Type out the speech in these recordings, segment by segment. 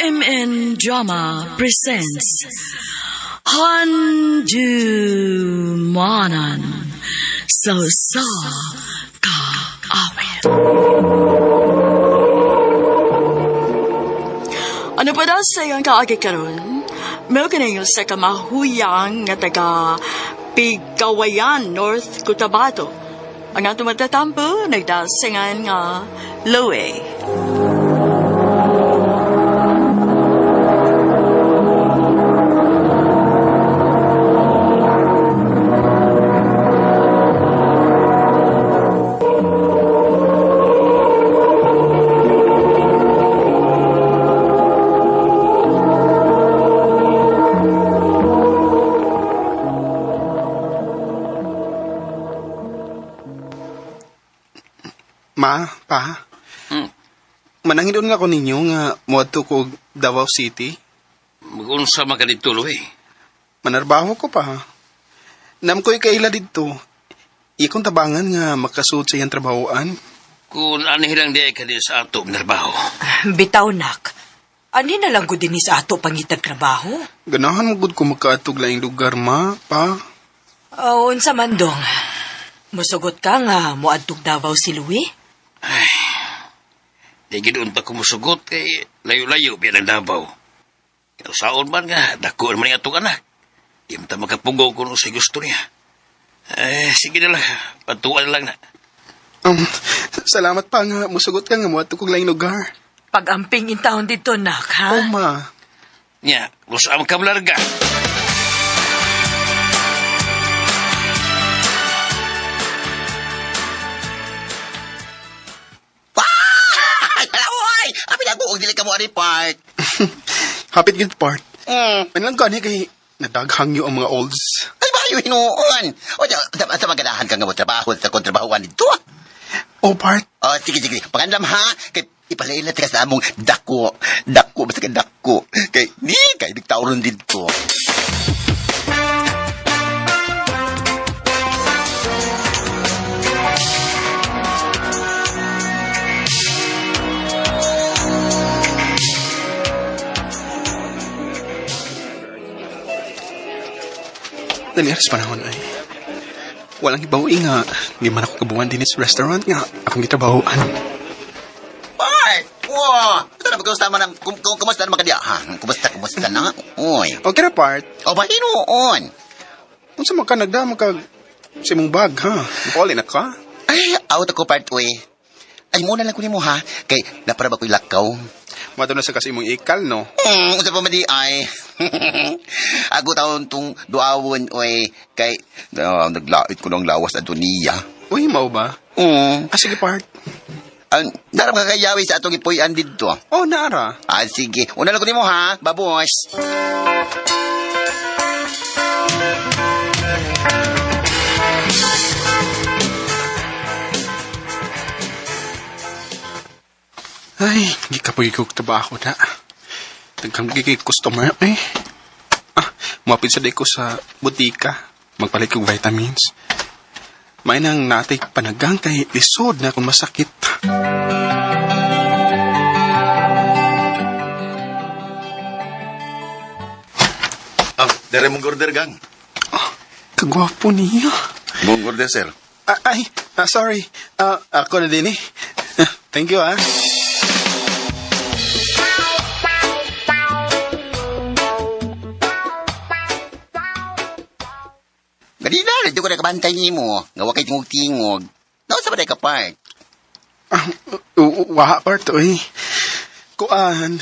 RMN Drama presents Handu Manan So Sa Ka Awit. Ano pa daw sa iyong kaagi karon? Mel kanayo sa kamahuyang nga taga Pigawayan, North Cotabato. Ang atong magtatampo, nagdasingan nga Louie. Ma, pa, manangin nga ko ninyo nga muadto ko Davao City. Mag-unsa man ka dito, Louie? Manarbaho ko pa. Nam ko'y kaila dito. Ikong tabangan nga makasud sa iyang trabahoan. Kung anihilang di ay ka din sa ato, narbaho. Bitaw, nak. Ani na lang ko din sa ato pangitag trabaho? Ganahan mo gud ko makaatog laing lugar, ma, pa. Unsa man dong. Musugot ka nga muadtog Davao si Louie? Ay, di ginoon pa kumusugot kay layo-layo biyan ang Davao. Kinasaon man nga, dako naman yung atong anak. Di mo ta makapugaw kung sa gusto niya. Sige na lang, patuan lang na. Salamat pa nga, musugot ka nga muadto kog laing lugar. Pag-amping in taon dito, nak, ha? Oh, ma. Nya, kung saan ka malarga. Abi na ko og dili ka mo ari part. Hapit gid part. Manlang gani kay nadaghang yung ang mga olds. Ay ba yung hinuon? O sa maganahan ka nga mo trabaho sa kontrabahuan dito. Oh, part. Oh, sige. Pangandam ha. Kay ipalaila ka sa among dako. Dako basta ka dako. Kay digtauron dito. Daliaras panahon ay. Walang ibawi nga. Di man ako kabuhan din sa restaurant nga. Akong gitrabahoan. Part! Wow! Ito na pagkamusta man ang kumusta naman ka diya? Kumusta na? Uy. Okay na, part. O ba hinuon? Kung sa mga nagda, sa imong bag, ha? Napuli na ka? Ay, out ako part, uy. Ay, muna lang ko ni mo, ha? Kay, naparaba ko'y lakaw. Mato na sa kasi imong ikal, no? Usa pa madi ay. Ako taon tong duawon, uy. Kay, naglait ko ng lawas na duniya. Uy, mau ba? Sige, part. Darang kakayawi sa atong ipuyan dito. Oh, naara. Sige. Una lang ko ni mo, ha? Babos. Ay, hindi ka po ikog trabaho na. Tagkang gigig customer, eh. Mapit sa day ko sa butika. Magpalit kong vitamins. May nang natay panagang kay lisod na kung masakit. Dere mong order, gang. Kagwapo niya. Mong order, sir. Sorry. Ako na din eh. Thank you, ah. Ganina, dito ko na kabantay ni mo. Gawa kay tingog-tingog. Naon sa baday ka, part? Waha part, eh. Kuan,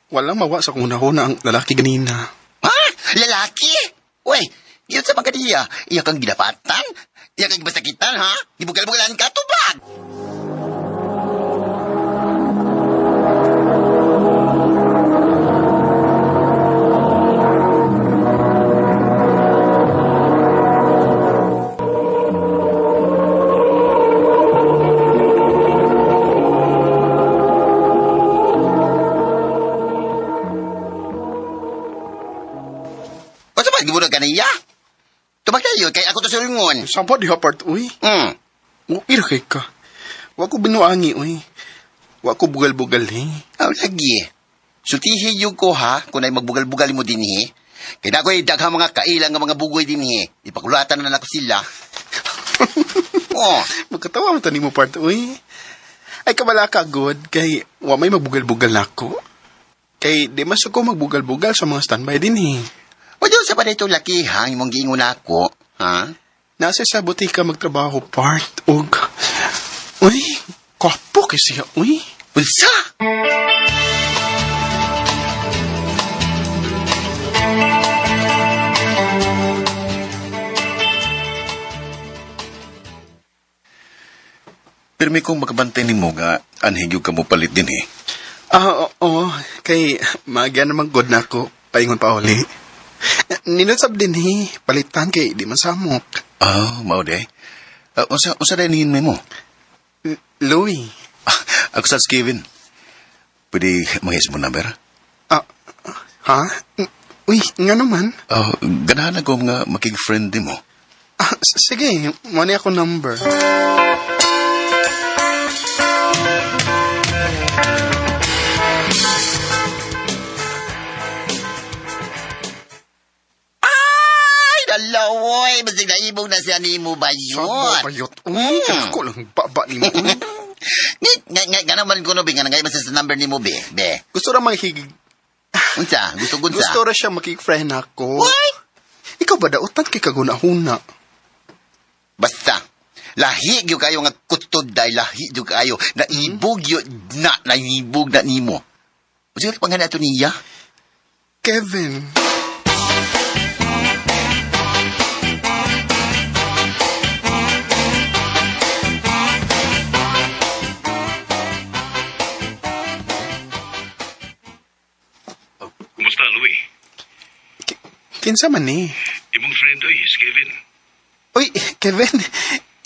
walang mawa sa kunahuna ang lalaki ganina. Ha? Lalaki? Uy, yun sa mga diya. Iya kang ginapatan? Iya kang basakitan, ha? Ibugal-bugalan ka, tubag! Gibunog ka niya? Tumagtayo, kay ako to sulungon. Sampo di hapart, uy. Ira kay ka. Wa ko binuangi, uy. Wa ko bugal-bugal, eh. Lagi. Sultihin yung ko ha, kung ay magbugal-bugal mo din Kaya na ako'y daghang mga kailang nga mga bugoy din Ipakulatan na ako sila. Oh, Magkatawa mo tani mo part, uy. Ay, kabala ka, good. Kay, wa may magbugal-bugal na ako. Kay, di mas ako magbugal-bugal sa mga standby din o doon sa pa itong lakihang mong giingon ako, ha? Nasa sa butika magtrabaho part, og... Uy, kwapo kasi siya, uy. Ulsa! Pirmi kong makabantay ni mo nga, anhigyo ka mo palit din Oo. Kay, magyan naman good na ako. Paingon pa uli. Ninasab din palitan kay di man samok. Mao de. Unsa din mo? Louie. Ako sa Kevin. Pwede mangis mo number? Ha? Uy, nga naman. Ganahan ako nga makig-friend din mo. Sige, mani ako number. Dalawoy, basig na ibog na siya ni mo ba yun? Sabo bayot. Uy, ako lang baba ni mo. Uy. Nga naman ko no, nga ngay basta sa number ni mo, be. Gusto ra manghigig. Unsa? Gusto. Gusto ra siya makig-friend ako. What? Ikaw ba dautan kay kaguna-huna? Basta, lahi gyud kayo nga kutod dahil lahi gyud kayo na ibog yun na ibog na nimo. Usa pa nga nato niya? Kevin. Kumusta, Louie? Kinsa man ni? Imong friend, oy, si Kevin. Uy, Kevin.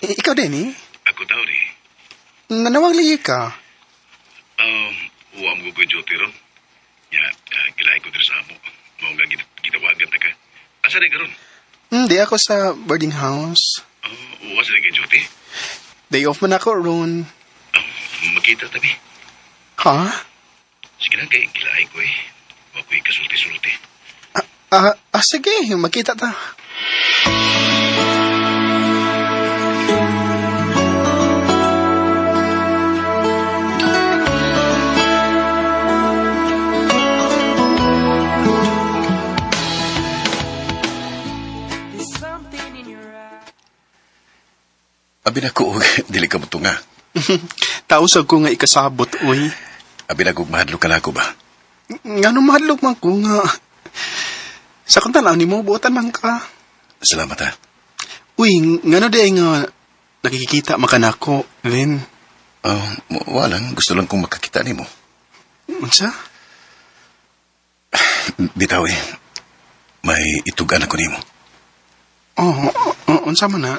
Ikaw din Ako tao ni. Nanawang lihi ka. Uwam ko ko duty ron. Ya, gilay ko dito sa amo. Mao nga gitawagan ta ka. Asa rin karon? Hindi ako sa boarding house. Asa rin ka duty? Day off man ako ron. Makita tabi. Ha? Sige lang kay gilay ko eh. Wako'y kasulti-sulti. Sige. Magkita ta. Abi na ko, dili ka mo to nga. Tausag ko nga ikasabot, uy. Abi na ko, mahadlo ka na ako ba? Nga nung mahadlok man ko nga. Sa kung tanaw ni mo, buotan man ka. Salamat ha. Uy, nga no day nga nakikita makanako, Vin. Walang, gusto lang kong makakita ni mo. Unsa? Bitaw may itugan ako ni mo. Unsa man na?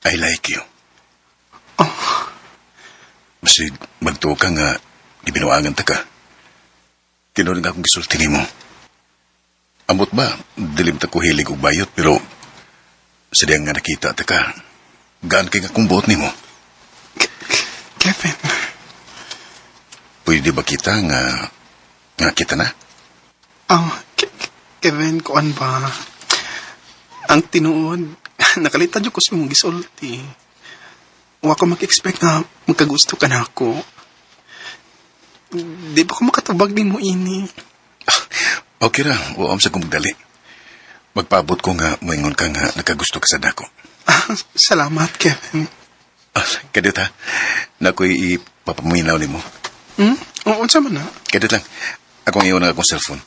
I like you. Basta magtuo ka nga, ibinuangan ta ka. Tinuring akong gisulti ni mo. Amot ba, dilim ta ko hilig og bayot, pero sadiyang nga nakita ta ka, gaan kay nga kung buot ni mo. Kevin. Pwede ba kita nga kita na? Kevin, kuan ba? Ang tinuod, nakalitan ko sa mong gisulti. Wa ko mag-expect na magkagusto ka na ako. Di ba ko makatubag din mo ini? Okay ra, waam sa kumagdali. Magpaabot ko nga, moingon ka nga nakagusto ka sa dako. Salamat, Kevin. Kadit ha, na ako'y ipapaminaw ni mo. Oo, unsa man na? Kadit lang, akong iyon ang akong cellphone.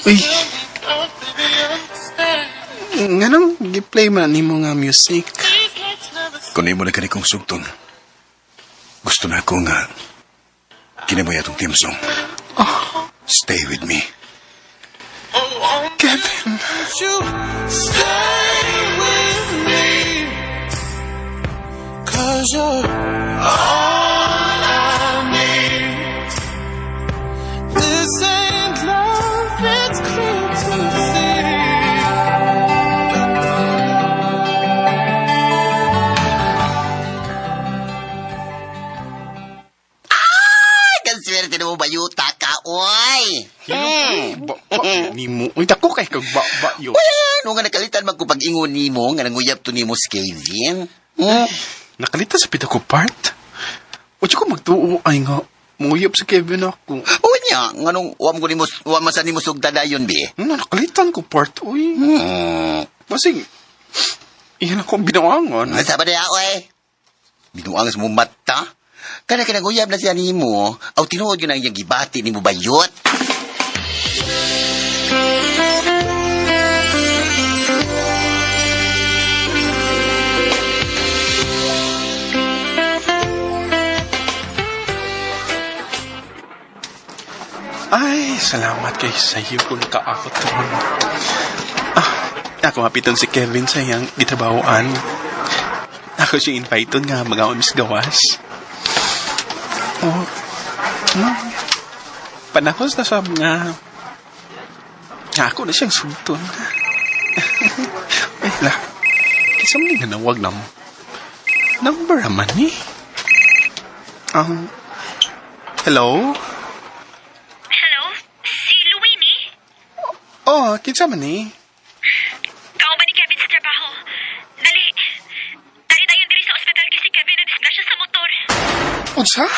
Uy. Nga nang gi-play man ni mo nga music. Kung mo na kani kong sugton, gusto na ako nga kinamoy atong team song. Stay with me. Kevin. Stay with me, 'cause you're all I need. This ain't love, it's clear to see. Ni mo. Uy, dako kay kag ba yo. Wala, no nga nakalitan man ko pag-ingon nimo nga nanguyab to nimo si Kevin. Nakalita sa pita ko part. O ko magtuo ay nga. Munguyab sa Kevin ako. O niya, nganong wa masan nimo sugda dayon be. Nakalitan ko part. Uy. Masing, iyan ako binawangan. Saba na ako eh. Binuang sa mong mata. Kana kinaguyab na siya nimo. Aw tinuod yun ang iyang gibati nimo bayot. Ay, salamat kay sa iyo kung nakaakot ron. Ako mapiton si Kevin sa iyang gitrabahoan. Ako siya invite nga mga umis gawas. Panahos na sab nga ako na siyang sulton. Ay la, kisam ni nga nawag na mo. Number naman eh. Hello? Oh, kinsa man eh. Kao ba ni Kevin sa trabaho? Dali. Dali dayon diri sa ospital kasi Kevin na disgrasya sa motor. Unsa?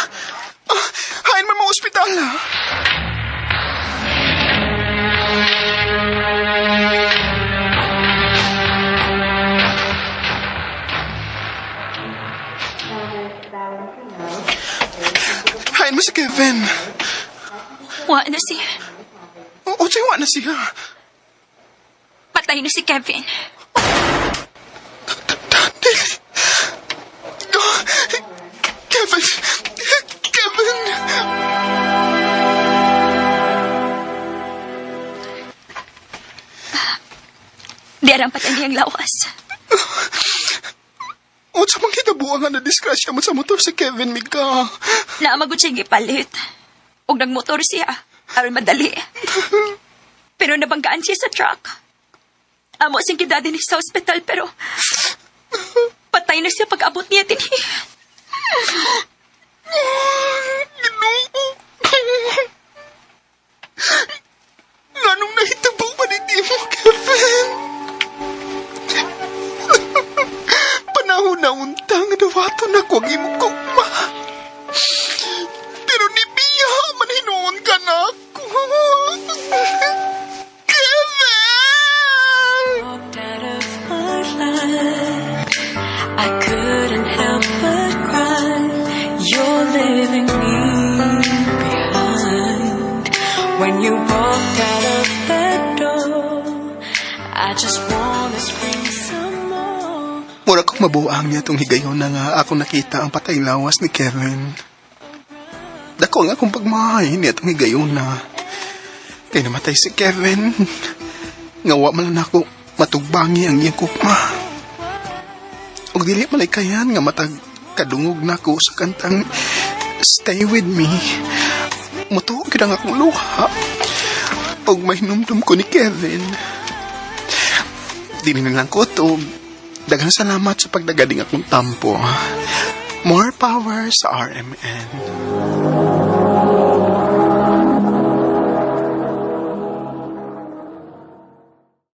Hain man mo ospital ha? Hain mo si Kevin. Wa na siya. Unsay wa na siya? Patay na si Kevin. Kevin! Kevin! Di aram patay niyang lawas. Unsa man kitabuang nga na disgrasya mo sa motor si Kevin, Mika? Naamagod siya gipalit. Og nagmotor siya. Aron madali. Pero nabanggaan siya sa truck. Amo siyang kidadi ni sa ospital pero patay na siya pag-abot niya din. Ganong nahitabo pa ni mo, Kevin? Panahon na untang dawato na ko ang imong kugma. Pero ni Bia, manhinoon ka na ako. Kevin! Walked out of my life. I couldn't help but cry. You're leaving me behind. When you walked out of that door, I just wanna scream some more. Mura kong mabuang niya itong higayon na nga ako nakita ang patay lawas ni Kevin. Dako nga akong pagmahay niya itong higayon na kay namatay si Kevin. Ngawa man lang ako matugbangi ang iyang kukma. Og dili malikayan nga matag kadungog na ko sa kantang Stay With Me. Mutuog ka nga akong luha. Og mahinumdum ko ni Kevin. Dili na lang ko to. Daghang salamat sa pagdagading akong tampo. More power sa RMN.